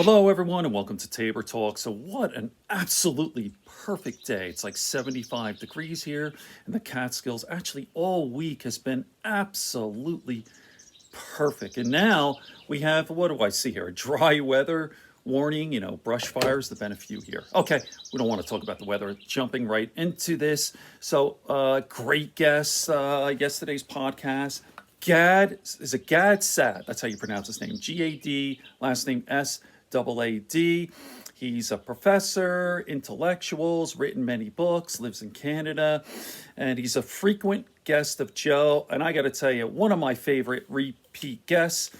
Hello, everyone, and welcome to Tabor Talk. So, what an absolutely perfect day. It's like 75 degrees here in the Catskills. Actually, all week has been absolutely perfect. And now we have, what do I see here? A dry weather warning, brush fires. There've been a few here. Okay, we don't want to talk about the weather. Jumping right into this. So, great guest, yesterday's podcast. Gad Saad? That's how you pronounce his name. Gad, last name Saad. He's a professor, intellectuals, written many books, lives in Canada, and he's a frequent guest of Joe. And I got to tell you, one of my favorite repeat guests.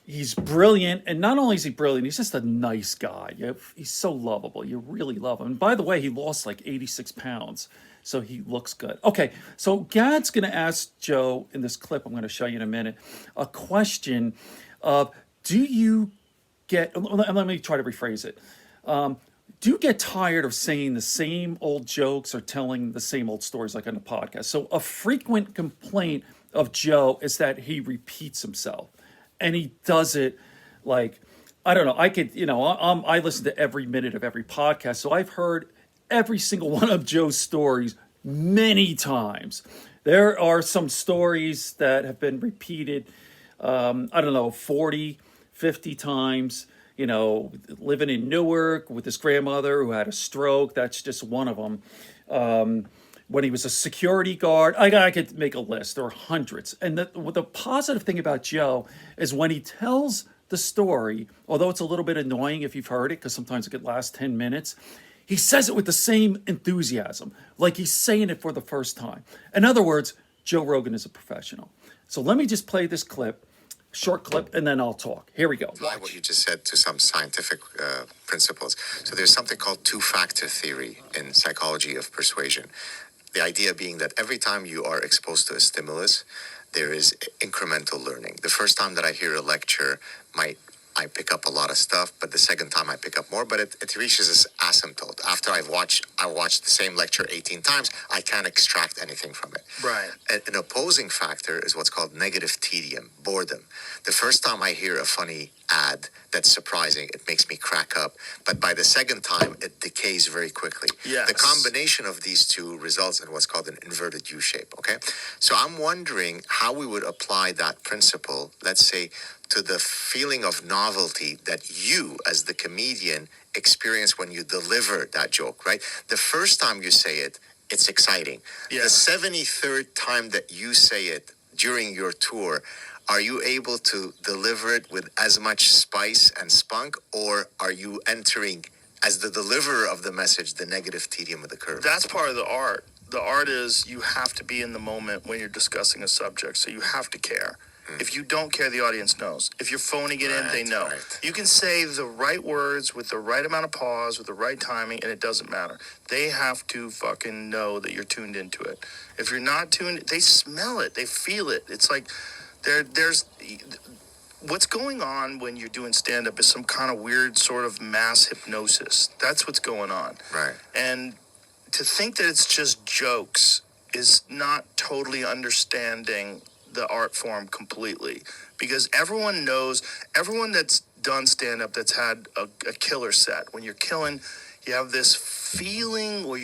He's brilliant, and not only is he brilliant, he's just a nice guy. He's so lovable. You really love him. And by the way, he lost like 86 pounds, so he looks good. Okay, so Gad's going to ask Joe in this clip I'm going to show you in a minute a question of, do you let me try to rephrase it. Do you get tired of saying the same old jokes or telling the same old stories like on the podcast? So a frequent complaint of Joe is that he repeats himself. And he does it like, I don't know, I listen to every minute of every podcast. So I've heard every single one of Joe's stories many times. There are some stories that have been repeated, 40, 50 times. Living in Newark with his grandmother who had a stroke. That's just one of them. When he was a security guard, I could make a list. There are hundreds. And the positive thing about Joe is when he tells the story, although it's a little bit annoying if you've heard it, because sometimes it could last 10 minutes, he says it with the same enthusiasm, like he's saying it for the first time. In other words, Joe Rogan is a professional. So let me just play this short clip, and then I'll talk. Here we go. Apply what you just said to some scientific principles. So there's something called two-factor theory in psychology of persuasion. The idea being that every time you are exposed to a stimulus, there is incremental learning. The first time that I hear a lecture, I pick up a lot of stuff, but the second time I pick up more, but it reaches this asymptote. After I watched the same lecture 18 times, I can't extract anything from it. Right. An opposing factor is what's called negative tedium, boredom. The first time I hear a funny ad that's surprising, it makes me crack up. But by the second time, it decays very quickly. Yes. The combination of these two results in what's called an inverted U shape, okay? So I'm wondering how we would apply that principle, let's say, to the feeling of novelty that you, as the comedian, experience when you deliver that joke, right? The first time you say it, it's exciting. Yeah. The 73rd time that you say it during your tour, are you able to deliver it with as much spice and spunk, or are you entering, as the deliverer of the message, the negative tedium of the curve? That's part of the art. The art is you have to be in the moment when you're discussing a subject, so you have to care. If you don't care, the audience knows. If you're phoning it in, they know. Right. You can say the right words with the right amount of pause, with the right timing, and it doesn't matter. They have to fucking know that you're tuned into it. If you're not tuned, they smell it. They feel it. It's like there's... What's going on when you're doing stand-up is some kind of weird sort of mass hypnosis. That's what's going on. Right. And to think that it's just jokes is not totally understanding the art form completely, because everyone that's done stand-up, that's had a killer set. When you're killing, you have this feeling where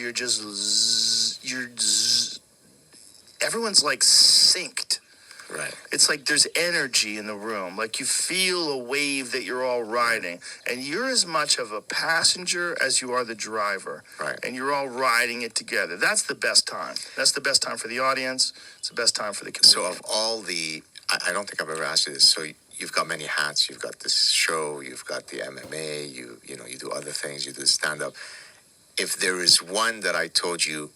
everyone's like synced. Right. It's like there's energy in the room. Like you feel a wave that you're all riding. And you're as much of a passenger as you are the driver. Right. And you're all riding it together. That's the best time. That's the best time for the audience. It's the best time for the comedian. So of all I don't think I've ever asked you this. So you've got many hats. You've got this show. You've got the MMA. You do other things. You do stand-up. If there is one that I told you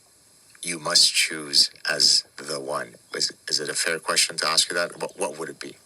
must choose as the one, is it a fair question to ask you that? What would it be?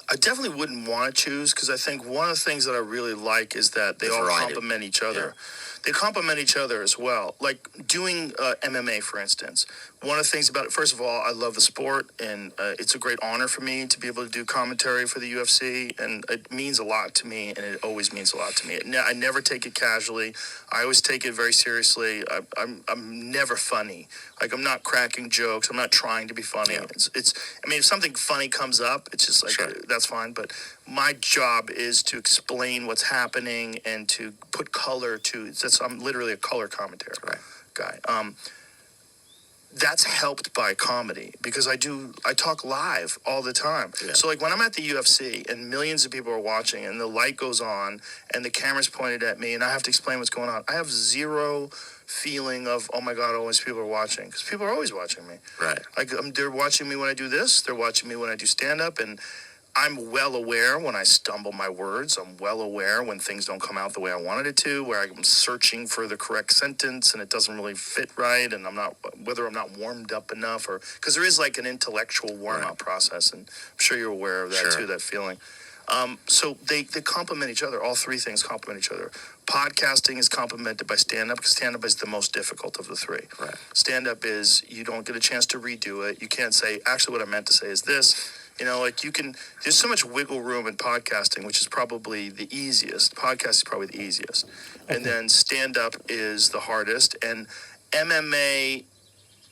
I definitely wouldn't want to choose, because I think one of the things that I really like is that they all complement each other. Yeah. They complement each other as well. Like doing MMA, for instance. One of the things about it, first of all, I love the sport, and it's a great honor for me to be able to do commentary for the UFC, and it means a lot to me, and it always means a lot to me. I never take it casually. I always take it very seriously. I'm never funny. Like, I'm not cracking jokes. I'm not trying to be funny. Yeah. It's. I mean, if something funny comes up, it's just like, Sure. that's fine. But my job is to explain what's happening and to put color to. I'm literally a color commentator guy. That's helped by comedy because I talk live all the time. Yeah. So like when I'm at the UFC and millions of people are watching and the light goes on and the camera's pointed at me and I have to explain what's going on, I have zero feeling of, oh my God, always people are watching, because people are always watching me. Right. Like they're watching me when I do this, they're watching me when I do stand up, and I'm well aware when I stumble my words. I'm well aware when things don't come out the way I wanted it to, where I'm searching for the correct sentence and it doesn't really fit right, and whether I'm not warmed up enough, or because there is like an intellectual warm up process, and I'm sure you're aware of that too, that feeling. So they complement each other. All three things complement each other. Podcasting is complemented by stand-up because stand-up is the most difficult of the three. Right. Stand-up is you don't get a chance to redo it. You can't say, actually what I meant to say is this. Like there's so much wiggle room in podcasting, which is probably the easiest. Podcast is probably the easiest. And then stand-up is the hardest. And MMA,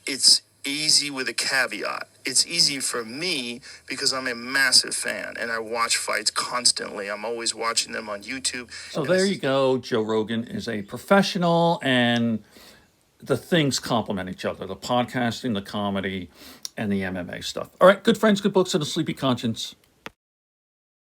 it's easy with a caveat. It's easy for me because I'm a massive fan and I watch fights constantly. I'm always watching them on YouTube. So there you go. Joe Rogan is a professional, and the things complement each other: the podcasting, the comedy, and the MMA stuff. All right, good friends, good books, and a sleepy conscience.